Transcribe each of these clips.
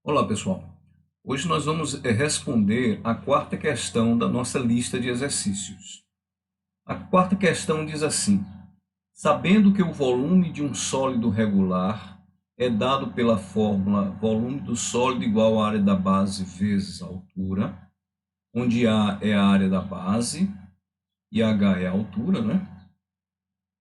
Olá, pessoal. Hoje nós vamos responder a quarta questão da nossa lista de exercícios. A quarta questão diz assim: sabendo que o volume de um sólido regular é dado pela fórmula volume do sólido igual à área da base vezes a altura, onde A é a área da base e H é a altura, né?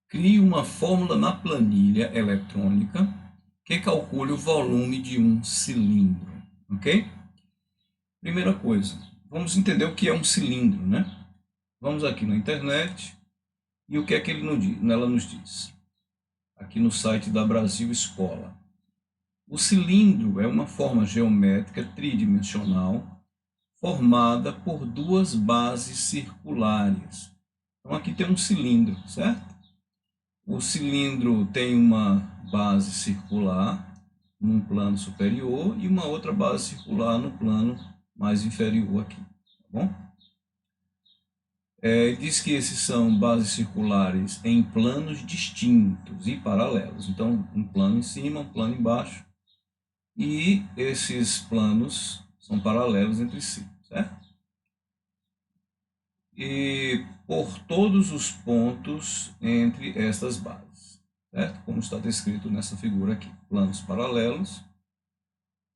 Crie uma fórmula na planilha eletrônica que calcule o volume de um cilindro, ok? Primeira coisa, vamos entender o que é um cilindro, né? Vamos aqui na internet e o que é que ela nos diz? Aqui no site da Brasil Escola. O cilindro é uma forma geométrica tridimensional formada por duas bases circulares. Então aqui tem um cilindro, certo? O cilindro tem uma base circular num plano superior e uma outra base circular no plano mais inferior aqui, tá bom? Diz que esses são bases circulares em planos distintos e paralelos. Então, um plano em cima, um plano embaixo. E esses planos são paralelos entre si, certo? E por todos os pontos entre estas bases, certo? Como está descrito nessa figura aqui. Planos paralelos,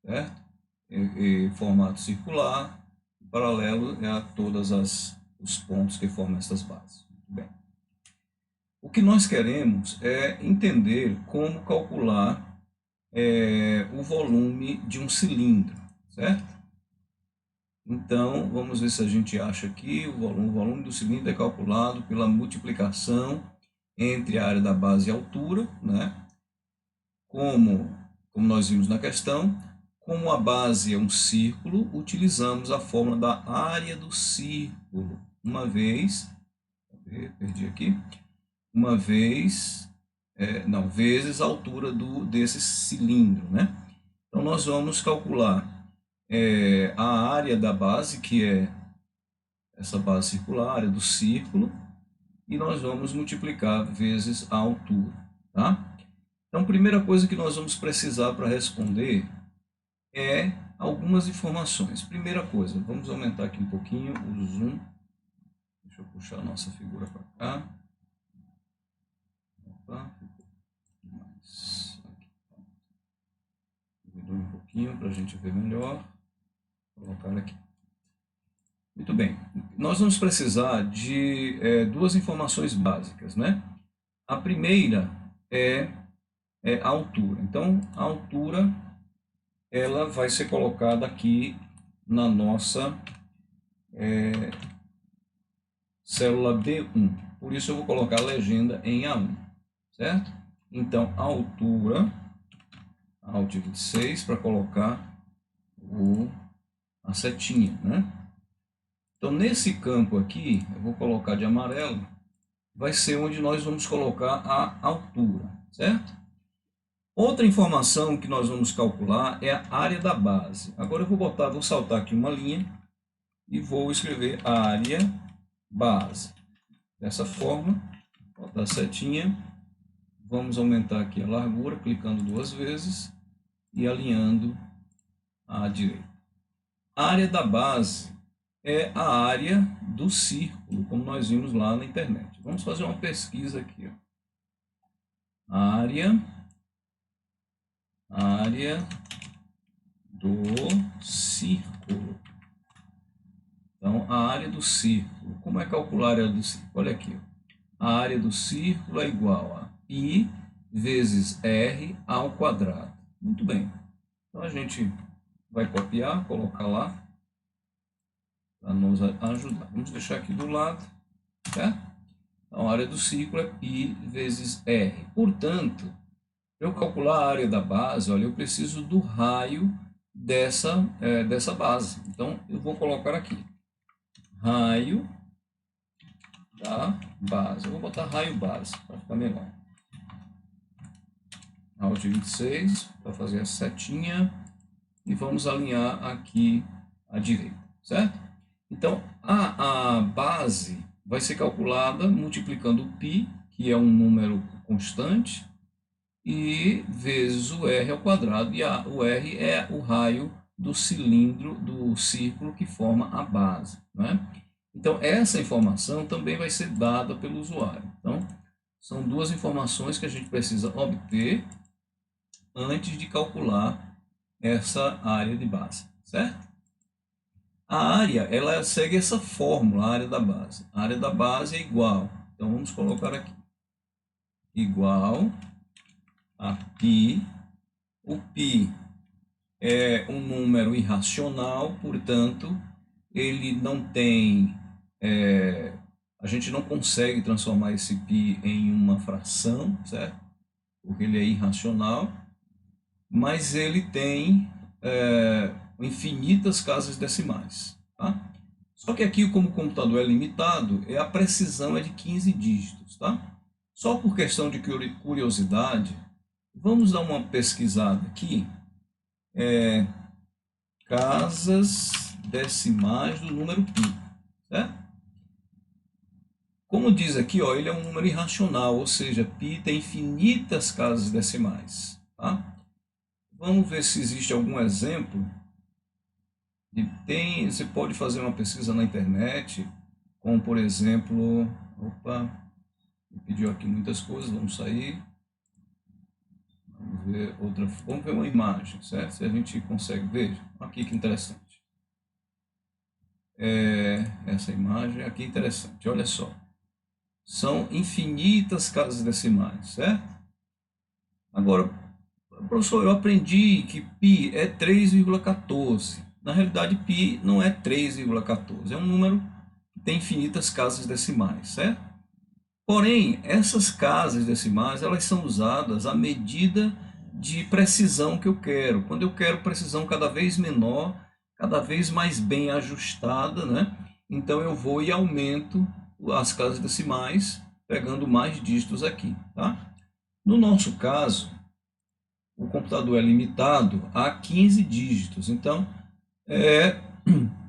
certo? E formato circular, paralelo a todos os pontos que formam essas bases. Muito bem. O que nós queremos é entender como calcular o volume de um cilindro, certo? Então, vamos ver se a gente acha aqui, o volume do cilindro é calculado pela multiplicação entre a área da base e a altura, né? Como nós vimos na questão, como a base é um círculo, utilizamos a fórmula da área do círculo. Uma vez, perdi aqui, vezes a altura desse cilindro, né? Então, nós vamos calcular a área da base, que é essa base circular, a área do círculo, e nós vamos multiplicar vezes a altura, tá? Então, a primeira coisa que nós vamos precisar para responder é algumas informações. Primeira coisa, vamos aumentar aqui um pouquinho o zoom. Deixa eu puxar a nossa figura para cá. Opa, ficou mais aqui. Diminui um pouquinho para a gente ver melhor. Vou colocar aqui. Muito bem. Nós vamos precisar de duas informações básicas, né? A primeira é a altura. Então, a altura ela vai ser colocada aqui na nossa célula B1. Por isso eu vou colocar a legenda em A1, certo? Então, a altura, Alt 26, para colocar a setinha, né? Então, nesse campo aqui, eu vou colocar de amarelo, vai ser onde nós vamos colocar a altura, certo? Outra informação que nós vamos calcular é a área da base. Agora eu vou saltar aqui uma linha e vou escrever área base. Dessa forma, botar a setinha, vamos aumentar aqui a largura, clicando duas vezes e alinhando à direita. A área da base é a área do círculo, como nós vimos lá na internet. Vamos fazer uma pesquisa aqui. Ó. Área do círculo. Então, a área do círculo. Como é calcular a área do círculo? Olha aqui. Ó. A área do círculo é igual a π vezes r ao quadrado. Muito bem. Então, a gente vai copiar, colocar lá, para nos ajudar. Vamos deixar aqui do lado, certo? Então, a área do círculo é π vezes r. Portanto, para eu calcular a área da base, olha, eu preciso do raio dessa base. Então, eu vou colocar aqui, raio da base. Eu vou botar raio base, para ficar melhor. Alt 26, para fazer a setinha. E vamos alinhar aqui à direita, certo? Então, a base vai ser calculada multiplicando o π, que é um número constante, e vezes o r ao quadrado, e o r é o raio do cilindro, do círculo que forma a base, né? Então, essa informação também vai ser dada pelo usuário. Então, são duas informações que a gente precisa obter antes de calcular essa área de base, certo? A área, ela segue essa fórmula, a área da base. A área da base é igual, então vamos colocar aqui, igual a π. O π é um número irracional, portanto, ele não tem, a gente não consegue transformar esse π em uma fração, certo? Porque ele é irracional, mas ele tem infinitas casas decimais, tá? Só que aqui, como o computador é limitado, a precisão é de 15 dígitos, tá? Só por questão de curiosidade, vamos dar uma pesquisada aqui. Casas decimais do número π, certo? Como diz aqui, ó, ele é um número irracional, ou seja, π tem infinitas casas decimais, tá? Vamos ver se existe algum exemplo. Você pode fazer uma pesquisa na internet, como por exemplo, me pediu aqui muitas coisas, vamos sair. Vamos ver uma imagem, certo? Se a gente consegue ver, aqui que interessante. Essa imagem aqui é interessante, olha só. São infinitas casas decimais, certo? Agora, professor, eu aprendi que π é 3,14. Na realidade, π não é 3,14, é um número que tem infinitas casas decimais, certo? Porém, essas casas decimais, elas são usadas à medida de precisão que eu quero. Quando eu quero precisão cada vez menor, cada vez mais bem ajustada, né? Então eu vou e aumento as casas decimais, pegando mais dígitos aqui, tá? No nosso caso, o computador é limitado a 15 dígitos, então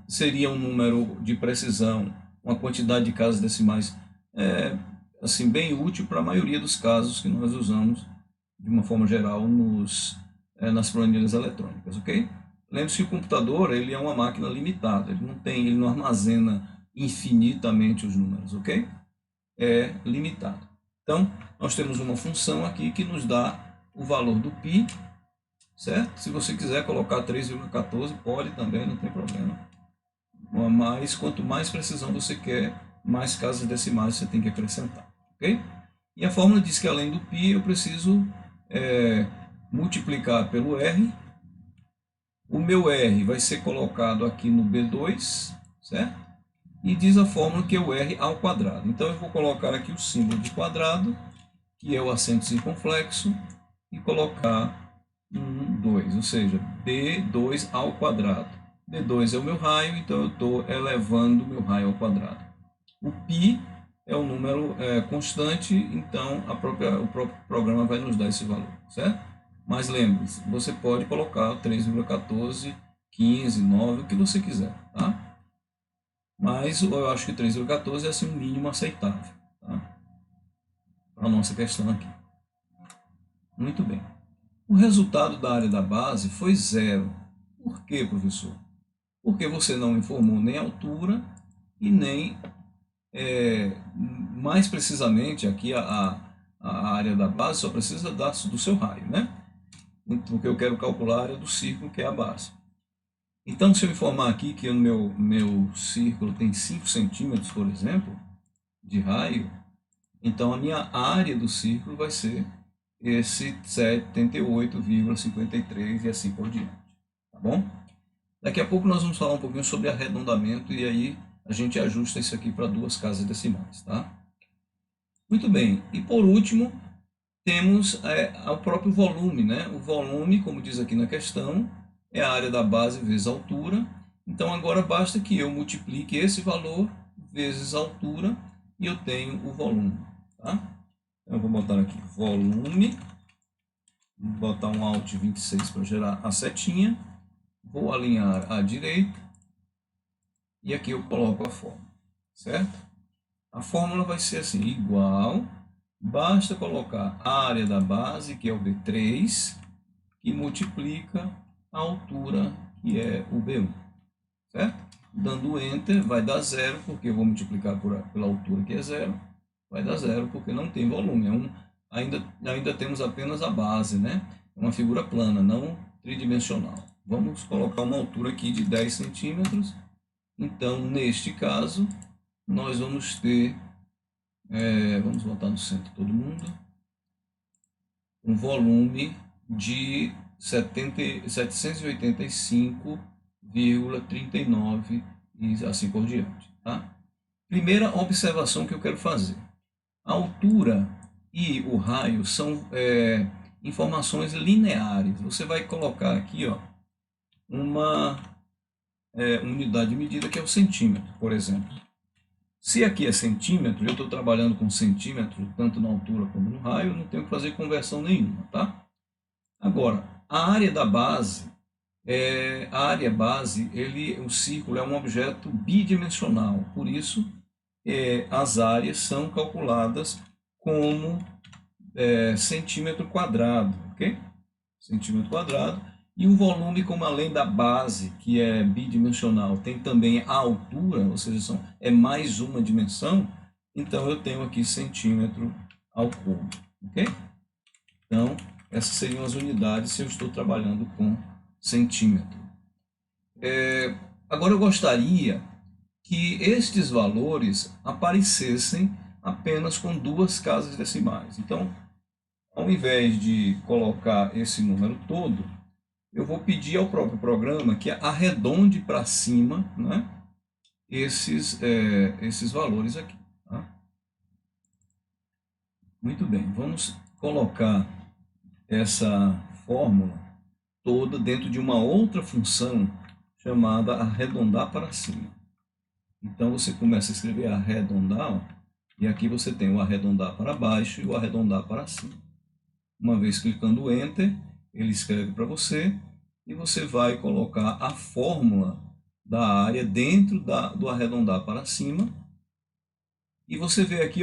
seria um número de precisão, uma quantidade de casas decimais assim, bem útil para a maioria dos casos que nós usamos de uma forma geral nas planilhas eletrônicas, ok? Lembre-se que o computador ele é uma máquina limitada, ele não armazena infinitamente os números, ok? É limitado. Então, nós temos uma função aqui que nos dá o valor do π, certo? Se você quiser colocar 3,14, pode também, não tem problema. Mas quanto mais precisão você quer, mais casas decimais você tem que acrescentar, ok? E a fórmula diz que além do π eu preciso multiplicar pelo r. O meu r vai ser colocado aqui no B2, certo? E diz a fórmula que é o r ao quadrado. Então eu vou colocar aqui o símbolo de quadrado, que é o acento circunflexo, e colocar 2, ou seja, B2 ao quadrado. B2 é o meu raio, então eu estou elevando o meu raio ao quadrado. O π é um número constante, então o próprio programa vai nos dar esse valor, certo? Mas lembre-se, você pode colocar 3,14, 15, 9, o que você quiser, tá? Mas eu acho que 3,14 é assim um mínimo aceitável, tá? Para a nossa questão aqui. Muito bem. O resultado da área da base foi 0. Por quê, professor? Porque você não informou nem a altura e nem, mais precisamente, aqui a área da base só precisa do seu raio, né? Porque eu quero calcular a área do círculo, que é a base. Então, se eu informar aqui que o meu círculo tem 5 centímetros, por exemplo, de raio, então a minha área do círculo vai ser esse 78,53 e assim por diante, tá bom? Daqui a pouco nós vamos falar um pouquinho sobre arredondamento e aí a gente ajusta isso aqui para 2 casas decimais, tá? Muito bem, e por último temos o próprio volume, né? O volume, como diz aqui na questão, é a área da base vezes a altura. Então agora basta que eu multiplique esse valor vezes a altura e eu tenho o volume, tá? Então eu vou botar aqui volume, vou botar um Alt 26 para gerar a setinha, vou alinhar à direita e aqui eu coloco a fórmula, certo? A fórmula vai ser assim, igual Basta colocar a área da base, que é o B3, que multiplica a altura, que é o B1, certo? Dando Enter, vai dar zero, porque eu vou multiplicar pela altura, que é zero. Vai dar zero, porque não tem volume. Ainda temos apenas a base, né? É uma figura plana, não tridimensional. Vamos colocar uma altura aqui de 10 centímetros. Então, neste caso, nós vamos ter... vamos botar no centro todo mundo. Um volume de 785,39 e assim por diante. Tá? Primeira observação que eu quero fazer. A altura e o raio são informações lineares. Você vai colocar aqui uma unidade de medida que é o centímetro, por exemplo. Se aqui é centímetro, eu estou trabalhando com centímetro, tanto na altura como no raio, não tenho que fazer conversão nenhuma, tá? Agora, a área da base, o círculo é um objeto bidimensional, por isso as áreas são calculadas como centímetro quadrado, ok? Centímetro quadrado. E o volume, como além da base, que é bidimensional, tem também a altura, ou seja, é mais uma dimensão, então eu tenho aqui centímetro ao cubo, ok? Então, essas seriam as unidades se eu estou trabalhando com centímetro. Agora eu gostaria que estes valores aparecessem apenas com duas casas decimais. Então, ao invés de colocar esse número todo, eu vou pedir ao próprio programa que arredonde para cima, né, esses valores aqui. Tá? Muito bem, vamos colocar essa fórmula toda dentro de uma outra função chamada arredondar para cima. Então você começa a escrever arredondar, e aqui você tem o arredondar para baixo e o arredondar para cima. Uma vez clicando Enter, ele escreve para você, e você vai colocar a fórmula da área dentro do arredondar para cima. E você vê aqui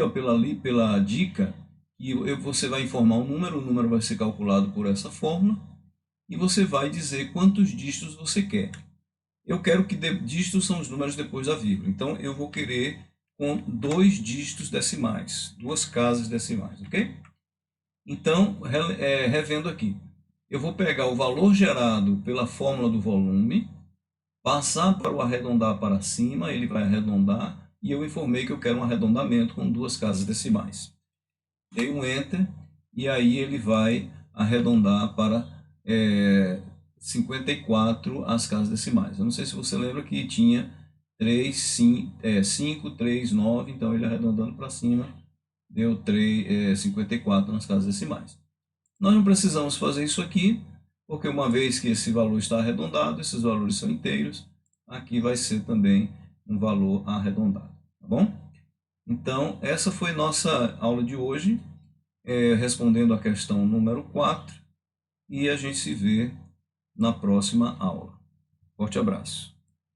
pela dica que você vai informar um número, o número vai ser calculado por essa fórmula, e você vai dizer quantos dígitos você quer. Eu quero que dígitos são os números depois da vírgula, então eu vou querer com 2 dígitos decimais, 2 casas decimais, ok? Então, revendo aqui, eu vou pegar o valor gerado pela fórmula do volume, passar para o arredondar para cima, ele vai arredondar, e eu informei que eu quero um arredondamento com 2 casas decimais. Dei um Enter, e aí ele vai arredondar para 54 as casas decimais. Eu não sei se você lembra que tinha 5, 3, 9, então ele arredondando para cima, deu 54 nas casas decimais. Nós não precisamos fazer isso aqui, porque uma vez que esse valor está arredondado, esses valores são inteiros, aqui vai ser também um valor arredondado, tá bom? Então, essa foi nossa aula de hoje, respondendo a questão número 4, e a gente se vê na próxima aula. Forte abraço.